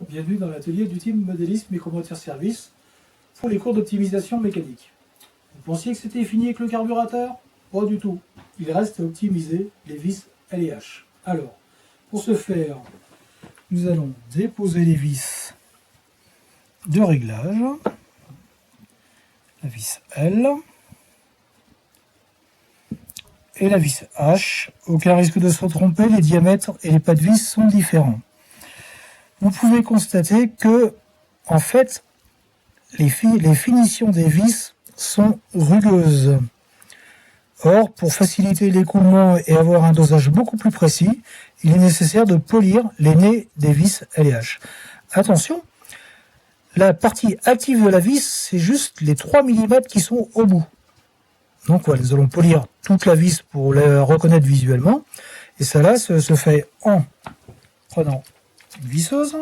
bienvenue dans l'atelier du team modéliste micromoteur service pour les cours d'optimisation mécanique. Vous pensiez que c'était fini avec le carburateur? Pas du tout. Il reste à optimiser les vis L et H. Alors, pour ce faire, nous allons déposer les vis de réglage, la vis L et la vis H. Aucun risque de se tromper, les diamètres et les pas de vis sont différents. Vous pouvez constater que, en fait, les finitions des vis sont rugueuses. Or, pour faciliter l'écoulement et avoir un dosage beaucoup plus précis, il est nécessaire de polir les nez des vis L et H. Attention, la partie active de la vis, c'est juste les 3 mm qui sont au bout. Donc voilà, nous allons polir toute la vis pour la reconnaître visuellement. Et ça là se fait en prenant une visseuse.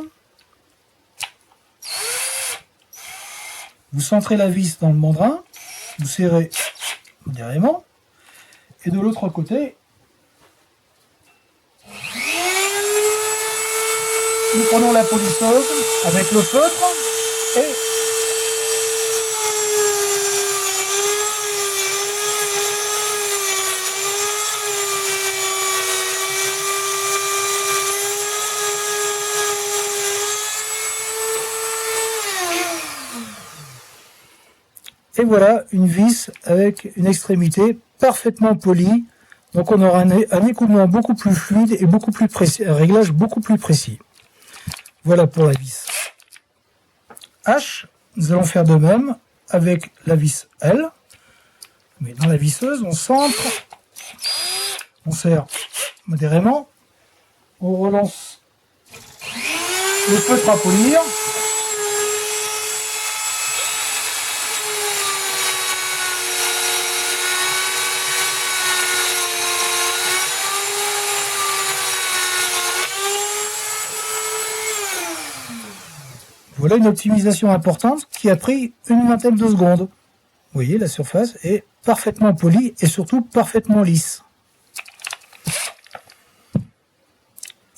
Vous centrez la vis dans le mandrin, vous serrez modérément, et de l'autre côté, nous prenons la polisseuse avec le feutre et voilà une vis avec une extrémité parfaitement polie. Donc on aura un écoulement beaucoup plus fluide et beaucoup plus précis, un réglage beaucoup plus précis. Voilà pour la vis H. Nous allons faire de même avec la vis L. Mais dans la visseuse, on centre, on serre modérément, on relance le feutre à polir. Voilà une optimisation importante qui a pris une vingtaine de secondes. Vous voyez, la surface est parfaitement polie et surtout parfaitement lisse.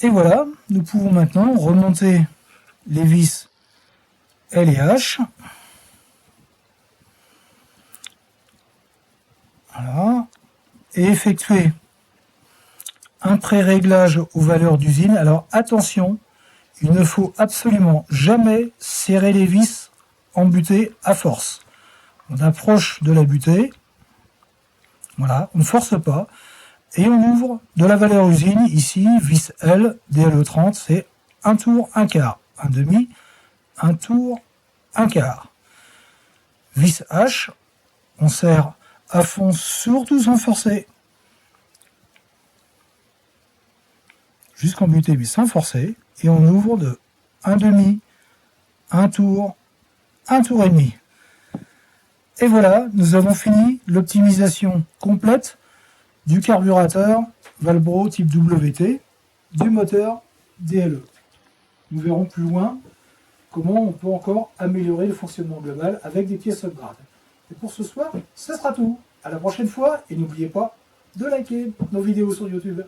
Et voilà, nous pouvons maintenant remonter les vis L et H. Voilà. Et effectuer un pré-réglage aux valeurs d'usine. Alors attention, il ne faut absolument jamais serrer les vis en butée à force. On approche de la butée, voilà, on ne force pas, et on ouvre de la valeur usine, ici, vis L, DLE30, c'est un tour, un quart, un demi, un tour, un quart. Vis H, on serre à fond, surtout sans forcer, jusqu'en butée, mais sans forcer, et on ouvre de un demi, un tour et demi. Et voilà, nous avons fini l'optimisation complète du carburateur Valbro type WT, du moteur DLE. Nous verrons plus loin comment on peut encore améliorer le fonctionnement global avec des pièces upgrade. Et pour ce soir, ce sera tout. À la prochaine fois, et n'oubliez pas de liker nos vidéos sur YouTube.